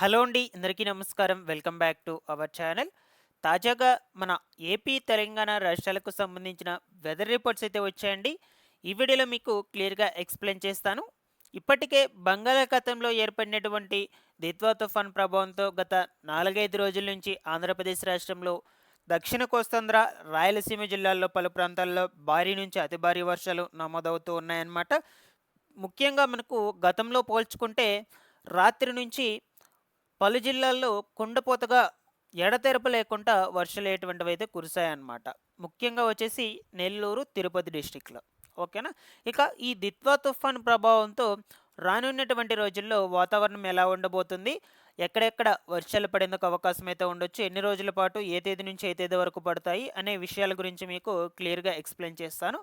Hello అండి. అందరికీ నమస్కారం. Welcome back to our channel. తాజాగా మన ఏపీ, తెలంగాణ రాష్ట్రాలకు సంబంధించిన వెదర్ రిపోర్ట్స్ అయితే వచ్చాయండి. ఈ వీడియోలో మీకు క్లియర్‌గా ఎక్స్‌ప్లెయిన్ చేస్తాను. ఇప్పటికే బంగాళాఖాతంలో ఏర్పడినటువంటి దిత్వా తుఫాన్ ప్రభావంతో గత 4, 5 రోజుల నుంచి ఆంధ్రప్రదేశ్ రాష్ట్రంలో దక్షిణ కోస్తాంధ్ర, రాయలసీమ జిల్లాల్లో పలు ప్రాంతాల్లో భారీ నుంచి అతి భారీ వర్షాలు నమోదవుతూ ఉన్నాయన్నమాట. ముఖ్యంగా మనకు గతంలో పోల్చుకుంటే రాత్రి నుంచి పలు జిల్లాల్లో కుండపోతగా ఎడతెరపి లేకుండా వర్షాలనేటువంటివైతే కురిశాయన్నమాట. ముఖ్యంగా వచ్చేసి నెల్లూరు, తిరుపతి డిస్ట్రిక్ట్‌లో. ఓకేనా? ఇక ఈ దిత్వా తుఫాన్ ప్రభావంతో రానున్నటువంటి రోజుల్లో వాతావరణం ఎలా ఉండబోతుంది? ఎక్కడెక్కడ వర్షాలు పడేందుకు అవకాశం అయితే ఉండొచ్చు? ఎన్ని రోజుల పాటు ఏ తేదీ నుంచి ఏ తేదీ వరకు పడతాయి? అనే విషయాల గురించి మీకు క్లియర్‌గా ఎక్స్‌ప్లెయిన్ చేస్తాను.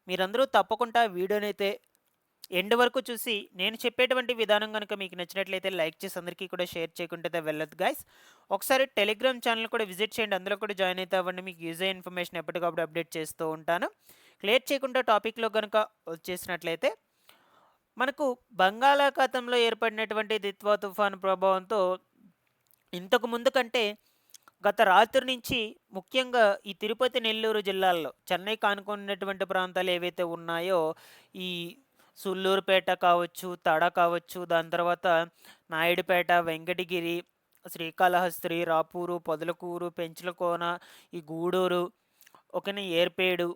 మీరందరూ తప్పకుండా వీడియోనైతే ఎండ్ వరకు చూసి నేను చెప్పేటువంటి విధానం గనుక మీకు నచ్చినట్లయితే లైక్ చేసి అందరికీ కూడా షేర్ చేయకుంటే వెళ్ళొద్దు గైస్. ఒకసారి టెలిగ్రామ్ ఛానల్ కూడా విజిట్ చేయండి. అందులో కూడా జాయిన్ అయితే అవ్వండి. మీకు యూజ్ అయ్యే ఇన్ఫర్మేషన్ ఎప్పటికప్పుడు అప్డేట్ చేస్తూ ఉంటాను. లేట్ చేయకుండా టాపిక్‌లో గనుక వచ్చేసినట్లయితే మనకు బంగాళాఖాతంలో ఏర్పడినటువంటి దిత్వా తుఫాను ప్రభావంతో ఇంతకు ముందు కంటే గత రాత్రి నుంచి ముఖ్యంగా ఈ తిరుపతి, నెల్లూరు జిల్లాల్లో చెన్నైకి ఆనుకున్నటువంటి ప్రాంతాలు ఏవైతే ఉన్నాయో ఈ సుళ్ళూరుపేట కావచ్చు, తడ కావచ్చు, దాని తర్వాత నాయుడుపేట, వెంకటగిరి, శ్రీకాళహస్తి, రాపూరు, పొదలకూరు, పెంచలకోన, ఈ గూడూరు, ఓకేనా, ఏర్పేడు,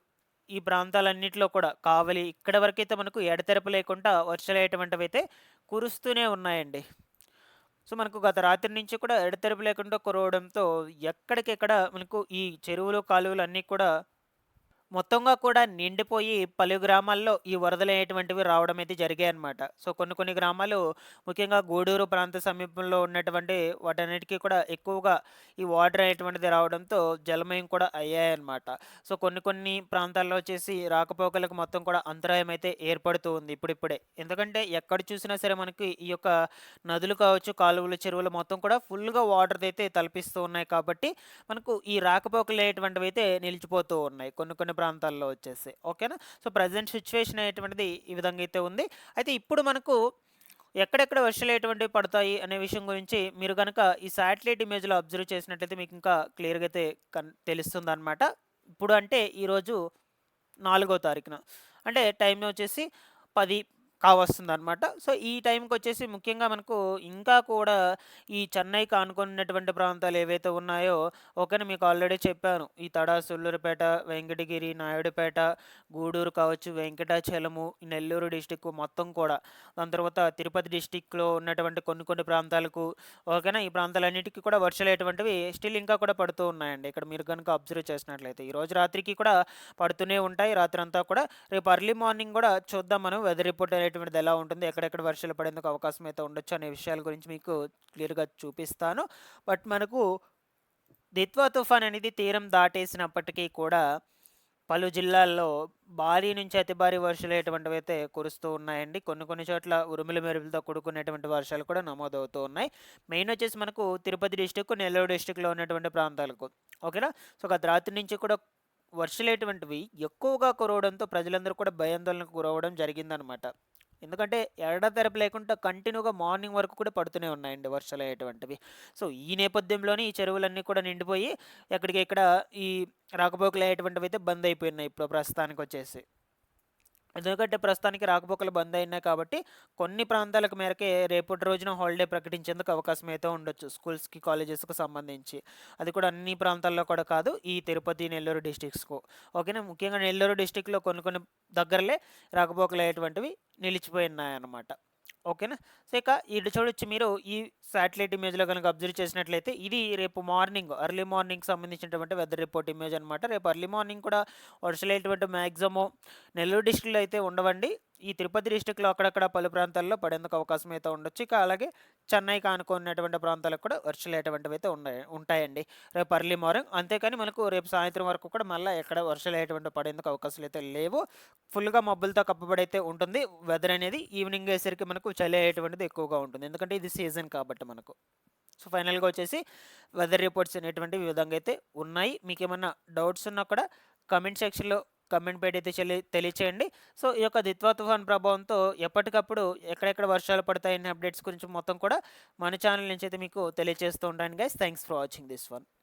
ఈ ప్రాంతాలన్నిటిలో కూడా కావలి ఇక్కడ వరకైతే మనకు ఎడతెరపి లేకుండా వర్షాలనేటువంటివైతే కురుస్తూనే ఉన్నాయండి. సో, మనకు గత రాత్రి నుంచి కూడా ఎడతెరిపి లేకుండా కురవడంతో ఎక్కడికెక్కడ మనకు ఈ చెరువులు, కాలువలు అన్నీ కూడా మొత్తంగా కూడా నిండిపోయి పలు గ్రామాల్లో ఈ వరదలనేటువంటివి రావడం అయితే జరిగాయన్నమాట. సో, కొన్ని కొన్ని గ్రామాలు ముఖ్యంగా గూడూరు ప్రాంత సమీపంలో ఉన్నటువంటి వాటన్నిటికి కూడా ఎక్కువగా ఈ వాటర్ అనేటువంటిది రావడంతో జలమయం కూడా అయ్యాయన్నమాట. సో, కొన్ని కొన్ని ప్రాంతాల్లో వచ్చేసి రాకపోకలకు మొత్తం కూడా అంతరాయం అయితే ఏర్పడుతూ ఉంది ఇప్పుడిప్పుడే. ఎందుకంటే ఎక్కడ చూసినా సరే మనకి ఈ యొక్క నదులు కావచ్చు, కాలువలు, చెరువులు మొత్తం కూడా ఫుల్‌గా వాటర్‌దైతే తలపిస్తూ ఉన్నాయి కాబట్టి మనకు ఈ రాకపోకలనేటువంటివైతే నిలిచిపోతూ ఉన్నాయి కొన్ని కొన్ని ప్రాంతాల్లో వచ్చేసి. ఓకేనా? సో, ప్రెజెంట్ సిట్యుయేషన్ అనేటువంటిది ఈ విధంగా అయితే ఉంది. అయితే ఇప్పుడు మనకు ఎక్కడెక్కడ వర్షాలు ఎటువంటివి పడతాయి అనే విషయం గురించి మీరు గనక ఈ శాటిలైట్ ఇమేజ్‌లో అబ్జర్వ్ చేసినట్లయితే మీకు ఇంకా క్లియర్‌గా అయితే తెలుస్తుందనమాట. ఇప్పుడు అంటే ఈరోజు 4 తారీఖున. అంటే టైం వచ్చేసి 10 కావస్తుందనమాట. సో, ఈ టైంకొచ్చేసి ముఖ్యంగా మనకు ఇంకా కూడా ఈ చెన్నైకి ఆనుకున్నటువంటి ప్రాంతాలు ఏవైతే ఉన్నాయో ఓకేనా, మీకు ఆల్రెడీ చెప్పాను. ఈ తడ, సూళ్ళూరుపేట, వెంకటగిరి, నాయుడుపేట, గూడూరు కావచ్చు, వెంకటాచలము, ఈ నెల్లూరు డిస్టిక్ మొత్తం కూడా. దాని తర్వాత తిరుపతి డిస్టిక్‌లో ఉన్నటువంటి కొన్ని కొన్ని ప్రాంతాలకు ఓకేనా, ఈ ప్రాంతాలన్నిటికి కూడా వర్షాలనేటువంటివి స్టిల్ ఇంకా కూడా పడుతూ ఉన్నాయండి. ఇక్కడ మీరు గనుక అబ్జర్వ్ చేసినట్లయితే. ఈరోజు రాత్రికి కూడా పడుతూనే ఉంటాయి రాత్రంతా కూడా. రేపు ఎర్లీ మార్నింగ్ కూడా చూద్దాం మనం వెదర్ రిపోర్ట్ అనేటువంటిది ఎలా ఉంటుంది, ఎక్కడెక్కడ వర్షాలు పడేందుకు అవకాశం అయితే ఉండొచ్చు అనే విషయాల గురించి మీకు క్లియర్‌గా చూపిస్తాను. బట్ మనకు దిత్వా తుఫాన్ అనేది తీరం దాటేసినప్పటికీ కూడా పలు జిల్లాల్లో భారీ నుంచి అతి భారీ వర్షాలు ఎటువంటివైతే కురుస్తూ ఉన్నాయండి. కొన్ని కొన్ని చోట్ల ఉరుములు మెరుపులతో కూడుకున్నటువంటి వర్షాలు కూడా నమోదవుతూ ఉన్నాయి. మెయిన్ వచ్చేసి మనకు తిరుపతి డిస్టిక్, నెల్లూరు డిస్టిక్‌లో ఉన్నటువంటి ప్రాంతాలకు. ఓకేనా? సో, గత రాత్రి నుంచి కూడా వర్షాలనేటువంటివి ఎక్కువగా కురవడంతో ప్రజలందరూ కూడా భయాందోళనకు గురవ్వడం జరిగిందనమాట. ఎందుకంటే ఎడతెరపి లేకుండా కంటిన్యూగా మార్నింగ్ వరకు కూడా పడుతూనే ఉన్నాయండి వర్షాలనేటువంటివి. సో, ఈ నేపథ్యంలోనే ఈ చెరువులన్నీ కూడా నిండిపోయి ఎక్కడికెక్కడ ఈ రాకపోకలనేటువంటివైతే బంద్ అయిపోయినాయి ఇప్పుడు ప్రస్తుతానికొచ్చేసి. ఎందుకంటే ప్రస్తుతానికి రాకపోకలు బంద్ అయినాయి కాబట్టి కొన్ని ప్రాంతాలకు మేరకే రేపటి రోజున హాలిడే ప్రకటించేందుకు అవకాశం అయితే ఉండొచ్చు స్కూల్స్‌కి, కాలేజెస్‌కి సంబంధించి. అది కూడా అన్ని ప్రాంతాల్లో కూడా కాదు. ఈ తిరుపతి, నెల్లూరు డిస్ట్రిక్ట్స్‌కు. ఓకేనా? ముఖ్యంగా నెల్లూరు డిస్ట్రిక్ట్‌లో కొన్ని కొన్ని దగ్గరలే రాకపోకలనేటువంటివి నిలిచిపోయున్నాయన్నమాట. ఓకేనా? సో, ఇక ఇటు చూడొచ్చు మీరు ఈ శాటిలైట్ ఇమేజ్‌లో గనుక అబ్జర్వ్ చేసినట్లయితే ఇది రేపు మార్నింగ్ ఎర్లీ మార్నింగ్‌కి సంబంధించినటువంటి వెదర్ రిపోర్ట్ ఇమేజ్ అనమాట. రేపు ఎర్లీ మార్నింగ్ కూడా వర్షాలనేటువంటి మాక్సిమం నెల్లూరు డిస్ట్రిక్ట్‌లో అయితే ఉండవండి. ఈ తిరుపతి డిస్ట్రిక్ట్‌లో అక్కడక్కడ పలు ప్రాంతాల్లో పడేందుకు అవకాశం అయితే ఉండొచ్చు. ఇక అలాగే చెన్నైకి ఆనుకున్నటువంటి ప్రాంతాలకు కూడా వర్షాలు అటువంటివైతే ఉంటాయండి రేపు ఎర్లీ మార్నింగ్. అంతేకాని మనకు రేపు సాయంత్రం వరకు కూడా మళ్ళా ఎక్కడ వర్షాలు అటువంటివి పడేందుకు అవకాశాలు అయితే లేవు. ఫుల్‌గా మబ్బులతో కప్పబడైతే ఉంటుంది. వెదర్ అనేది ఈవినింగ్ అయ్యేసరికి మనకు చలి అయ్యేటువంటిది ఎక్కువగా ఉంటుంది. ఎందుకంటే ఇది సీజన్ కాబట్టి మనకు. సో, ఫైనల్‌గా వచ్చేసి వెదర్ రిపోర్ట్స్ అనేటువంటివి ఈ విధంగా అయితే ఉన్నాయి. మీకేమన్నా డౌట్స్ ఉన్నా కూడా కామెంట్ సెక్షన్‌లో కమెంట్ పెట్టి అయితే తెలియచేయండి. సో, ఈ యొక్క దిత్వా తుఫాన్ ప్రభావంతో ఎప్పటికప్పుడు ఎక్కడెక్కడ వర్షాలు పడతాయనే అప్డేట్స్ గురించి మొత్తం కూడా మన ఛానల్ నుంచి అయితే మీకు తెలియజేస్తూ ఉంటాను guys. Thanks for watching this one.